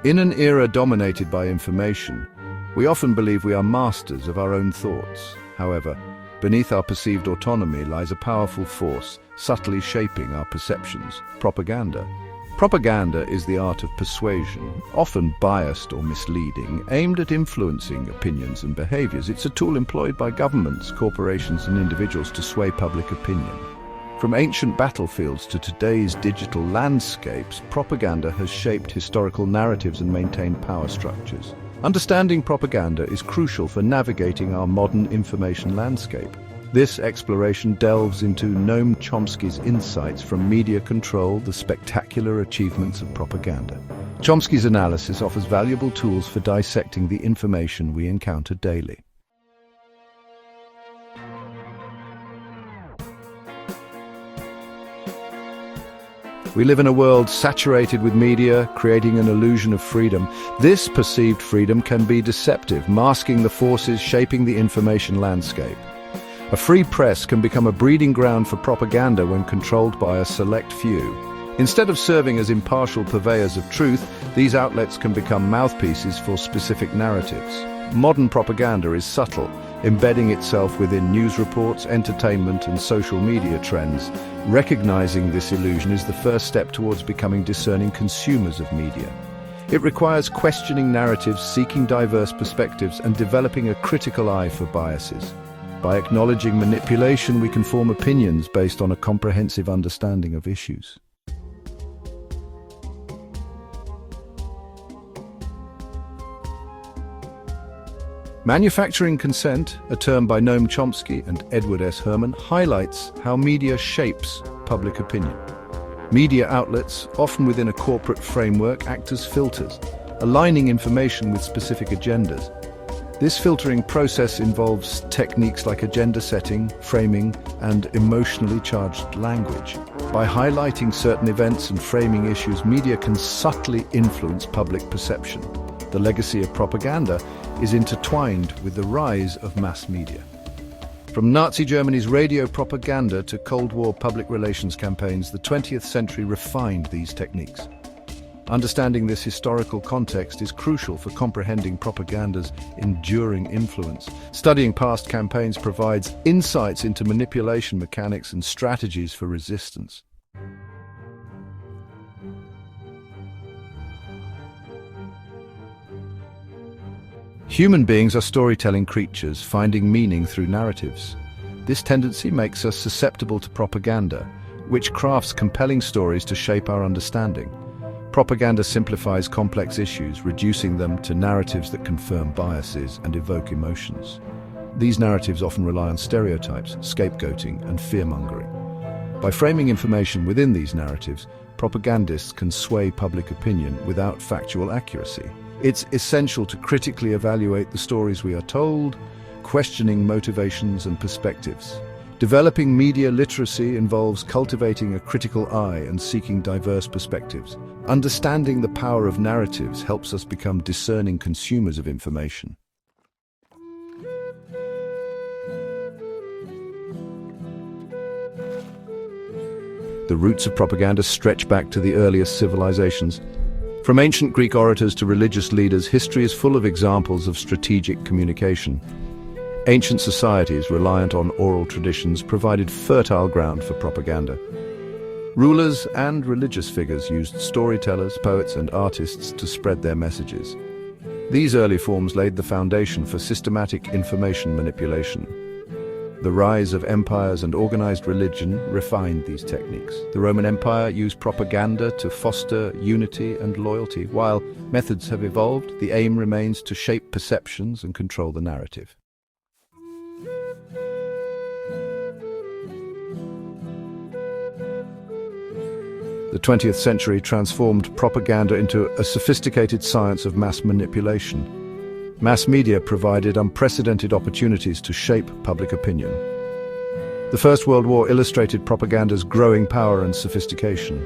In an era dominated by information, we often believe we are masters of our own thoughts. However, beneath our perceived autonomy lies a powerful force, subtly shaping our perceptions: propaganda. Propaganda is the art of persuasion, often biased or misleading, aimed at influencing opinions and behaviors. It's a tool employed by governments, corporations, and individuals to sway public opinion. From ancient battlefields to today's digital landscapes, propaganda has shaped historical narratives and maintained power structures. Understanding propaganda is crucial for navigating our modern information landscape. This exploration delves into Noam Chomsky's insights from media control, the spectacular achievements of propaganda. Chomsky's analysis offers valuable tools for dissecting the information we encounter daily. We live in a world saturated with media, creating an illusion of freedom. This perceived freedom can be deceptive, masking the forces shaping the information landscape. A free press can become a breeding ground for propaganda when controlled by a select few. Instead of serving as impartial purveyors of truth, these outlets can become mouthpieces for specific narratives. Modern propaganda is subtle, embedding itself within news reports, entertainment, and social media trends. Recognizing this illusion is the first step towards becoming discerning consumers of media. It requires questioning narratives, seeking diverse perspectives, and developing a critical eye for biases. By acknowledging manipulation, we can form opinions based on a comprehensive understanding of issues. Manufacturing consent, a term by Noam Chomsky and Edward S. Herman, highlights how media shapes public opinion. Media outlets, often within a corporate framework, act as filters, aligning information with specific agendas. This filtering process involves techniques like agenda setting, framing, and emotionally charged language. By highlighting certain events and framing issues, media can subtly influence public perception. The legacy of propaganda is intertwined with the rise of mass media. From Nazi Germany's radio propaganda to Cold War public relations campaigns, the 20th century refined these techniques. Understanding this historical context is crucial for comprehending propaganda's enduring influence. Studying past campaigns provides insights into manipulation mechanics and strategies for resistance. Human beings are storytelling creatures, finding meaning through narratives. This tendency makes us susceptible to propaganda, which crafts compelling stories to shape our understanding. Propaganda simplifies complex issues, reducing them to narratives that confirm biases and evoke emotions. These narratives often rely on stereotypes, scapegoating, and fear-mongering. By framing information within these narratives, propagandists can sway public opinion without factual accuracy. It's essential to critically evaluate the stories we are told, questioning motivations and perspectives. Developing media literacy involves cultivating a critical eye and seeking diverse perspectives. Understanding the power of narratives helps us become discerning consumers of information. The roots of propaganda stretch back to the earliest civilizations. From ancient Greek orators to religious leaders, history is full of examples of strategic communication. Ancient societies, reliant on oral traditions, provided fertile ground for propaganda. Rulers and religious figures used storytellers, poets, and artists to spread their messages. These early forms laid the foundation for systematic information manipulation. The rise of empires and organized religion refined these techniques. The Roman Empire used propaganda to foster unity and loyalty. While methods have evolved, the aim remains to shape perceptions and control the narrative. The 20th century transformed propaganda into a sophisticated science of mass manipulation. Mass media provided unprecedented opportunities to shape public opinion. The First World War illustrated propaganda's growing power and sophistication.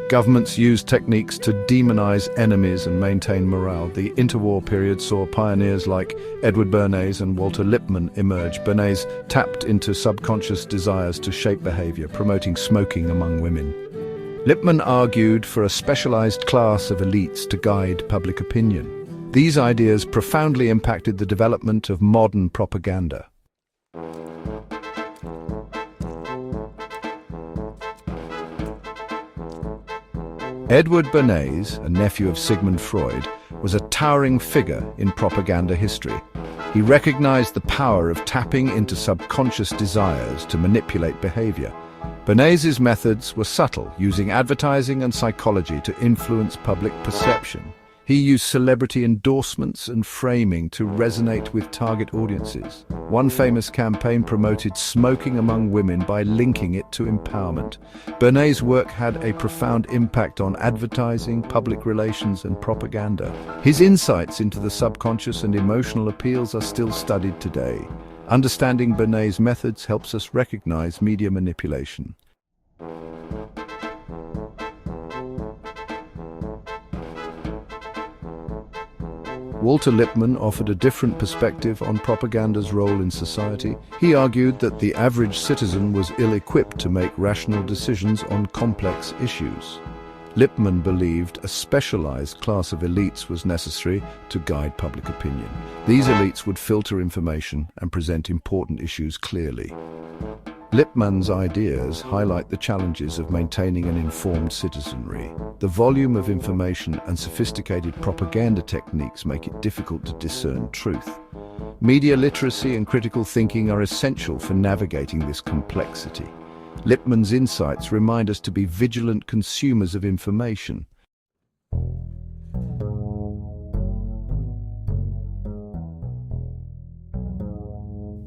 Governments used techniques to demonize enemies and maintain morale. The interwar period saw pioneers like Edward Bernays and Walter Lippmann emerge. Bernays tapped into subconscious desires to shape behavior, promoting smoking among women. Lippmann argued for a specialized class of elites to guide public opinion. These ideas profoundly impacted the development of modern propaganda. Edward Bernays, a nephew of Sigmund Freud, was a towering figure in propaganda history. He recognized the power of tapping into subconscious desires to manipulate behavior. Bernays' methods were subtle, using advertising and psychology to influence public perception. He used celebrity endorsements and framing to resonate with target audiences. One famous campaign promoted smoking among women by linking it to empowerment. Bernays' work had a profound impact on advertising, public relations, and propaganda. His insights into the subconscious and emotional appeals are still studied today. Understanding Bernays' methods helps us recognize media manipulation. Walter Lippmann offered a different perspective on propaganda's role in society. He argued that the average citizen was ill-equipped to make rational decisions on complex issues. Lippmann believed a specialized class of elites was necessary to guide public opinion. These elites would filter information and present important issues clearly. Lippmann's ideas highlight the challenges of maintaining an informed citizenry. The volume of information and sophisticated propaganda techniques make it difficult to discern truth. Media literacy and critical thinking are essential for navigating this complexity. Lippmann's insights remind us to be vigilant consumers of information.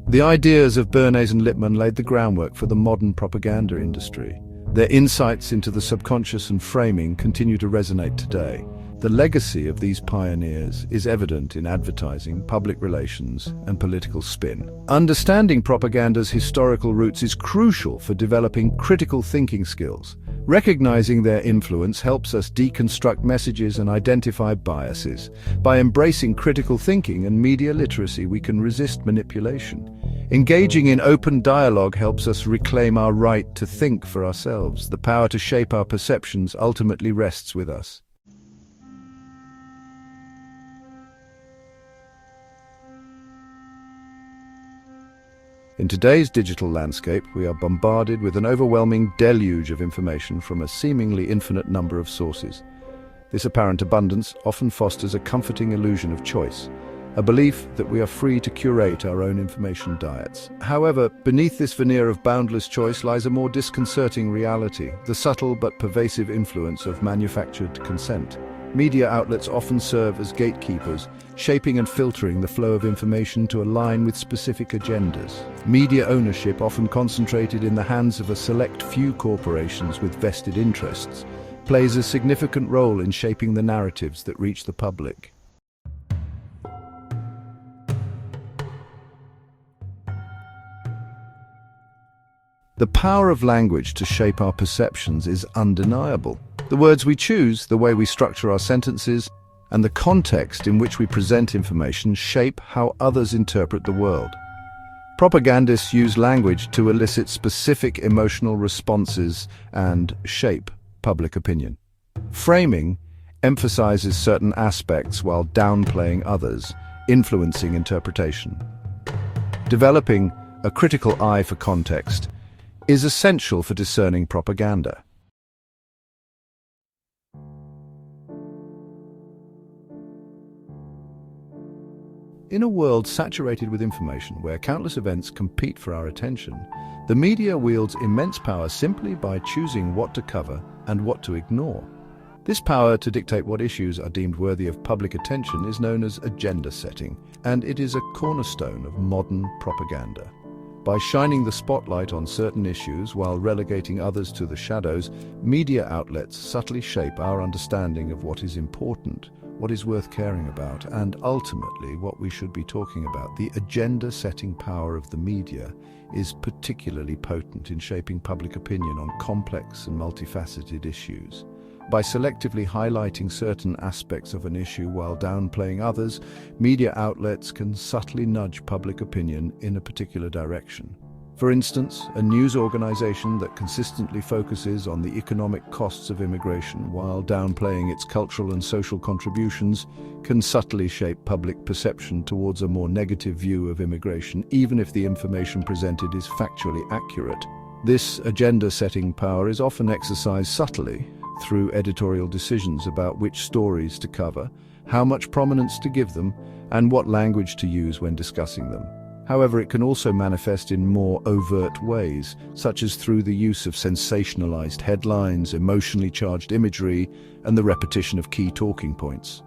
The ideas of Bernays and Lippmann laid the groundwork for the modern propaganda industry. Their insights into the subconscious and framing continue to resonate today. The legacy of these pioneers is evident in advertising, public relations, and political spin. Understanding propaganda's historical roots is crucial for developing critical thinking skills. Recognizing their influence helps us deconstruct messages and identify biases. By embracing critical thinking and media literacy, we can resist manipulation. Engaging in open dialogue helps us reclaim our right to think for ourselves. The power to shape our perceptions ultimately rests with us. In today's digital landscape, we are bombarded with an overwhelming deluge of information from a seemingly infinite number of sources. This apparent abundance often fosters a comforting illusion of choice, a belief that we are free to curate our own information diets. However, beneath this veneer of boundless choice lies a more disconcerting reality, the subtle but pervasive influence of manufactured consent. Media outlets often serve as gatekeepers, shaping and filtering the flow of information to align with specific agendas. Media ownership, often concentrated in the hands of a select few corporations with vested interests, plays a significant role in shaping the narratives that reach the public. The power of language to shape our perceptions is undeniable. The words we choose, the way we structure our sentences, and the context in which we present information shape how others interpret the world. Propagandists use language to elicit specific emotional responses and shape public opinion. Framing emphasizes certain aspects while downplaying others, influencing interpretation. Developing a critical eye for context is essential for discerning propaganda. In a world saturated with information, where countless events compete for our attention, the media wields immense power simply by choosing what to cover and what to ignore. This power to dictate what issues are deemed worthy of public attention is known as agenda setting, and it is a cornerstone of modern propaganda. By shining the spotlight on certain issues while relegating others to the shadows, media outlets subtly shape our understanding of what is important, what is worth caring about, and ultimately what we should be talking about. The agenda-setting power of the media is particularly potent in shaping public opinion on complex and multifaceted issues. By selectively highlighting certain aspects of an issue while downplaying others, media outlets can subtly nudge public opinion in a particular direction. For instance, a news organization that consistently focuses on the economic costs of immigration while downplaying its cultural and social contributions can subtly shape public perception towards a more negative view of immigration, even if the information presented is factually accurate. This agenda-setting power is often exercised subtly through editorial decisions about which stories to cover, how much prominence to give them, and what language to use when discussing them. However, it can also manifest in more overt ways, such as through the use of sensationalized headlines, emotionally charged imagery, and the repetition of key talking points.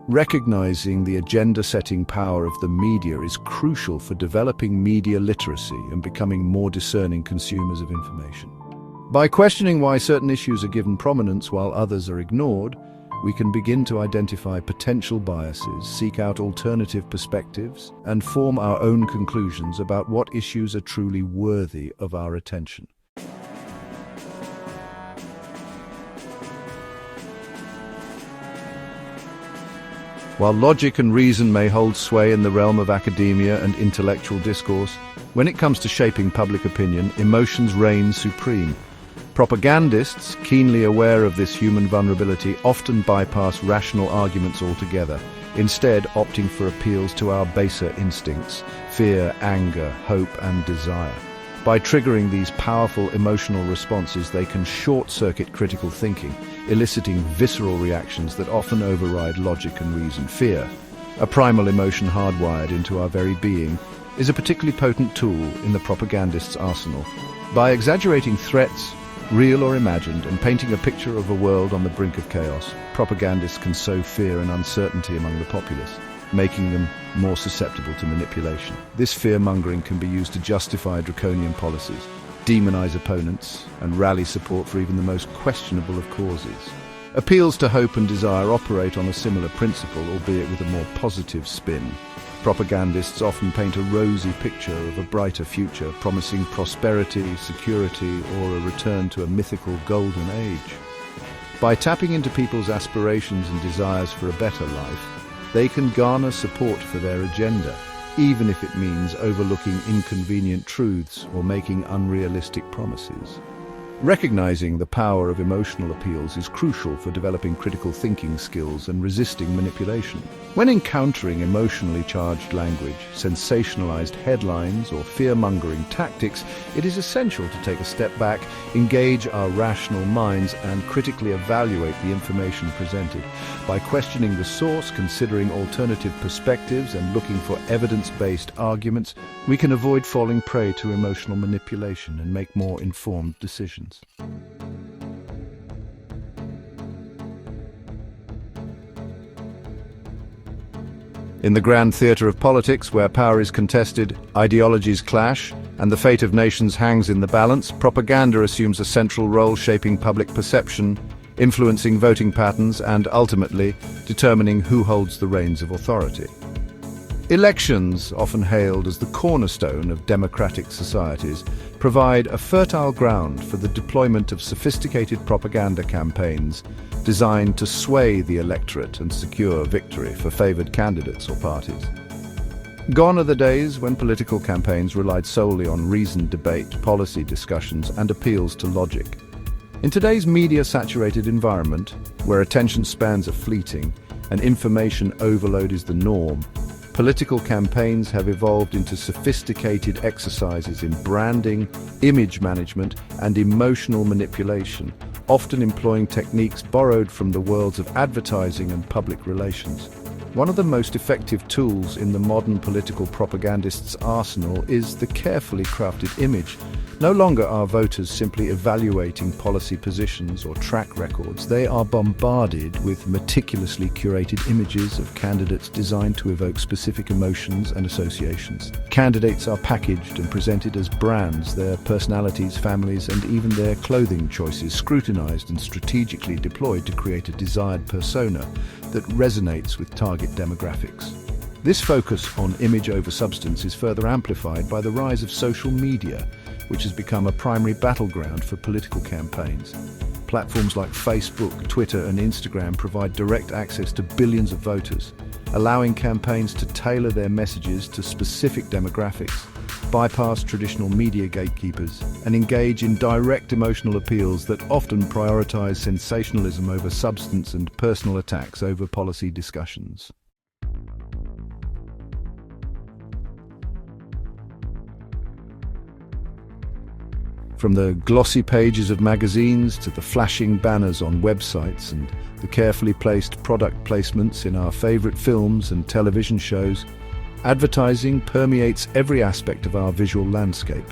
Recognizing the agenda-setting power of the media is crucial for developing media literacy and becoming more discerning consumers of information. By questioning why certain issues are given prominence while others are ignored, we can begin to identify potential biases, seek out alternative perspectives, and form our own conclusions about what issues are truly worthy of our attention. While logic and reason may hold sway in the realm of academia and intellectual discourse, when it comes to shaping public opinion, emotions reign supreme. Propagandists, keenly aware of this human vulnerability, often bypass rational arguments altogether, instead opting for appeals to our baser instincts: fear, anger, hope, and desire. By triggering these powerful emotional responses, they can short-circuit critical thinking, eliciting visceral reactions that often override logic and reason. Fear, a primal emotion hardwired into our very being, is a particularly potent tool in the propagandist's arsenal. By exaggerating threats, real or imagined, and painting a picture of a world on the brink of chaos, propagandists can sow fear and uncertainty among the populace, making them more susceptible to manipulation. This fear-mongering can be used to justify draconian policies, demonize opponents, and rally support for even the most questionable of causes. Appeals to hope and desire operate on a similar principle, albeit with a more positive spin. Propagandists often paint a rosy picture of a brighter future, promising prosperity, security, or a return to a mythical golden age. By tapping into people's aspirations and desires for a better life, they can garner support for their agenda, even if it means overlooking inconvenient truths or making unrealistic promises. Recognizing the power of emotional appeals is crucial for developing critical thinking skills and resisting manipulation. When encountering emotionally charged language, sensationalized headlines, or fear-mongering tactics, it is essential to take a step back, engage our rational minds, and critically evaluate the information presented. By questioning the source, considering alternative perspectives, and looking for evidence-based arguments, we can avoid falling prey to emotional manipulation and make more informed decisions. In the grand theatre of politics, where power is contested, ideologies clash, and the fate of nations hangs in the balance, propaganda assumes a central role shaping public perception, influencing voting patterns, and ultimately determining who holds the reins of authority. Elections, often hailed as the cornerstone of democratic societies, provide a fertile ground for the deployment of sophisticated propaganda campaigns designed to sway the electorate and secure victory for favored candidates or parties. Gone are the days when political campaigns relied solely on reasoned debate, policy discussions, and appeals to logic. In today's media-saturated environment, where attention spans are fleeting and information overload is the norm, political campaigns have evolved into sophisticated exercises in branding, image management, and emotional manipulation, often employing techniques borrowed from the worlds of advertising and public relations. One of the most effective tools in the modern political propagandist's arsenal is the carefully crafted image. No longer are voters simply evaluating policy positions or track records. They are bombarded with meticulously curated images of candidates designed to evoke specific emotions and associations. Candidates are packaged and presented as brands, their personalities, families, and even their clothing choices scrutinized and strategically deployed to create a desired persona that resonates with target demographics. This focus on image over substance is further amplified by the rise of social media, which has become a primary battleground for political campaigns. Platforms like Facebook, Twitter, and Instagram provide direct access to billions of voters, allowing campaigns to tailor their messages to specific demographics. bypass traditional media gatekeepers, and engage in direct emotional appeals that often prioritize sensationalism over substance and personal attacks over policy discussions. From the glossy pages of magazines to the flashing banners on websites and the carefully placed product placements in our favorite films and television shows, advertising permeates every aspect of our visual landscape.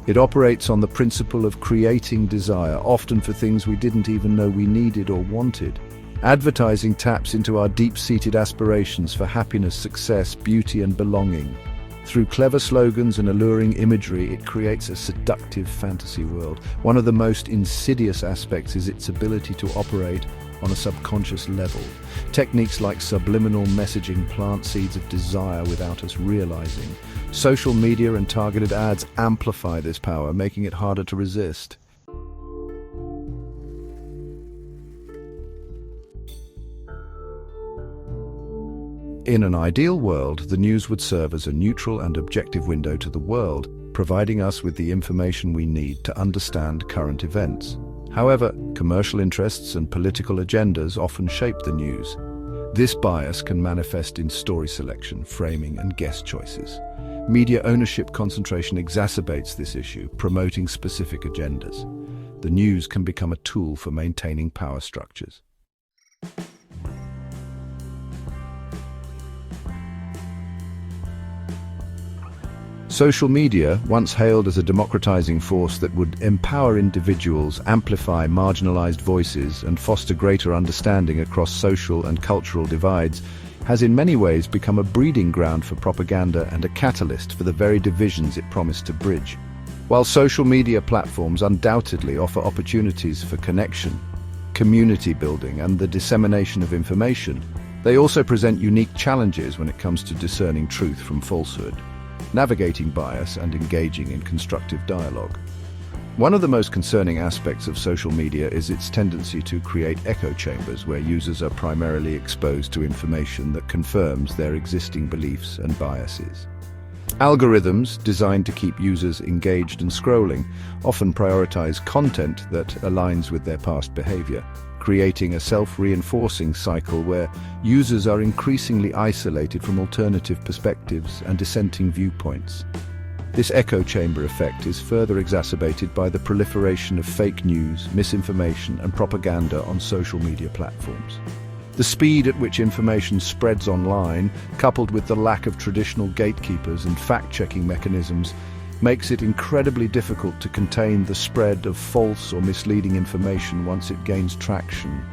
It operates on the principle of creating desire, often for things we didn't even know we needed or wanted. Advertising taps into our deep-seated aspirations for happiness, success, beauty, and belonging. Through clever slogans and alluring imagery, it creates a seductive fantasy world. One of the most insidious aspects is its ability to operate on a subconscious level. Techniques like subliminal messaging plant seeds of desire without us realizing. Social media and targeted ads amplify this power, making it harder to resist. In an ideal world, the news would serve as a neutral and objective window to the world, providing us with the information we need to understand current events. However, commercial interests and political agendas often shape the news. This bias can manifest in story selection, framing, and guest choices. Media ownership concentration exacerbates this issue, promoting specific agendas. The news can become a tool for maintaining power structures. Social media, once hailed as a democratizing force that would empower individuals, amplify marginalized voices, and foster greater understanding across social and cultural divides, has in many ways become a breeding ground for propaganda and a catalyst for the very divisions it promised to bridge. While social media platforms undoubtedly offer opportunities for connection, community building, and the dissemination of information, they also present unique challenges when it comes to discerning truth from falsehood, navigating bias, and engaging in constructive dialogue. One of the most concerning aspects of social media is its tendency to create echo chambers where users are primarily exposed to information that confirms their existing beliefs and biases. Algorithms, designed to keep users engaged and scrolling, often prioritize content that aligns with their past behavior, creating a self-reinforcing cycle where users are increasingly isolated from alternative perspectives and dissenting viewpoints. This echo chamber effect is further exacerbated by the proliferation of fake news, misinformation, and propaganda on social media platforms. The speed at which information spreads online, coupled with the lack of traditional gatekeepers and fact-checking mechanisms, makes it incredibly difficult to contain the spread of false or misleading information once it gains traction.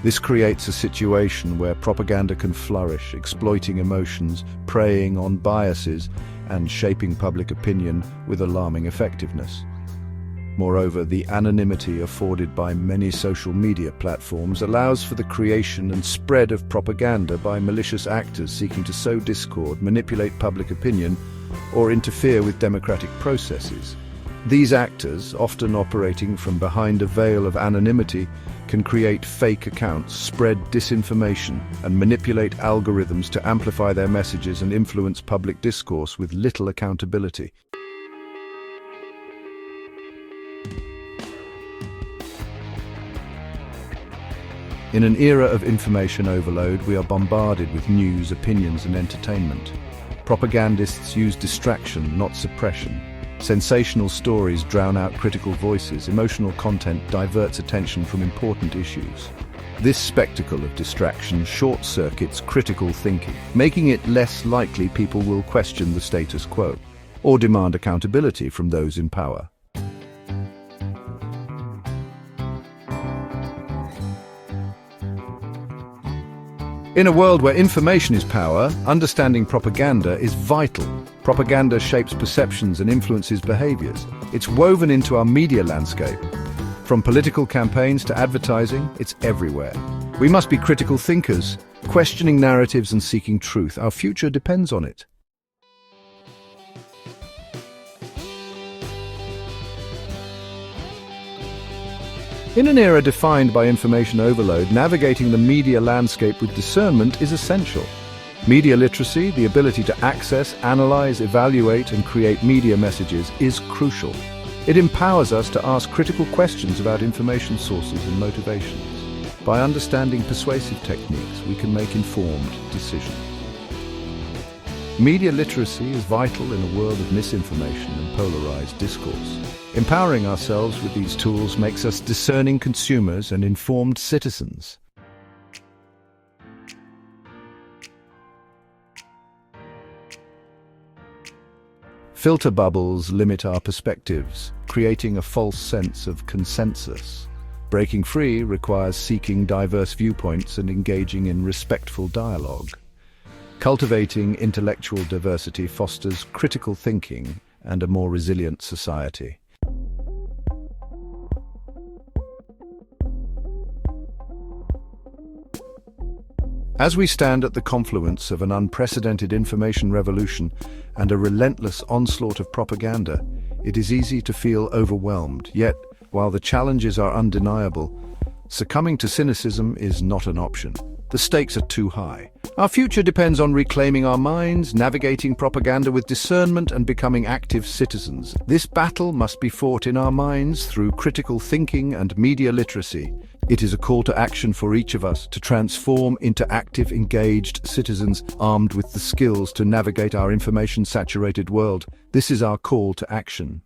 This creates a situation where propaganda can flourish, exploiting emotions, preying on biases, and shaping public opinion with alarming effectiveness. Moreover, the anonymity afforded by many social media platforms allows for the creation and spread of propaganda by malicious actors seeking to sow discord, manipulate public opinion, or interfere with democratic processes. These actors, often operating from behind a veil of anonymity, can create fake accounts, spread disinformation, and manipulate algorithms to amplify their messages and influence public discourse with little accountability. In an era of information overload, we are bombarded with news, opinions, and entertainment. Propagandists use distraction, not suppression. Sensational stories drown out critical voices. Emotional content diverts attention from important issues. This spectacle of distraction short-circuits critical thinking, making it less likely people will question the status quo or demand accountability from those in power. In a world where information is power, understanding propaganda is vital. Propaganda shapes perceptions and influences behaviors. It's woven into our media landscape. From political campaigns to advertising, it's everywhere. We must be critical thinkers, questioning narratives and seeking truth. Our future depends on it. In an era defined by information overload, navigating the media landscape with discernment is essential. Media literacy, the ability to access, analyze, evaluate, and create media messages, is crucial. It empowers us to ask critical questions about information sources and motivations. By understanding persuasive techniques, we can make informed decisions. Media literacy is vital in a world of misinformation and polarized discourse. Empowering ourselves with these tools makes us discerning consumers and informed citizens. Filter bubbles limit our perspectives, creating a false sense of consensus. Breaking free requires seeking diverse viewpoints and engaging in respectful dialogue. Cultivating intellectual diversity fosters critical thinking and a more resilient society. As we stand at the confluence of an unprecedented information revolution and a relentless onslaught of propaganda, it is easy to feel overwhelmed. Yet, while the challenges are undeniable, succumbing to cynicism is not an option. The stakes are too high. Our future depends on reclaiming our minds, navigating propaganda with discernment, and becoming active citizens. This battle must be fought in our minds through critical thinking and media literacy. It is a call to action for each of us to transform into active, engaged citizens armed with the skills to navigate our information-saturated world. This is our call to action.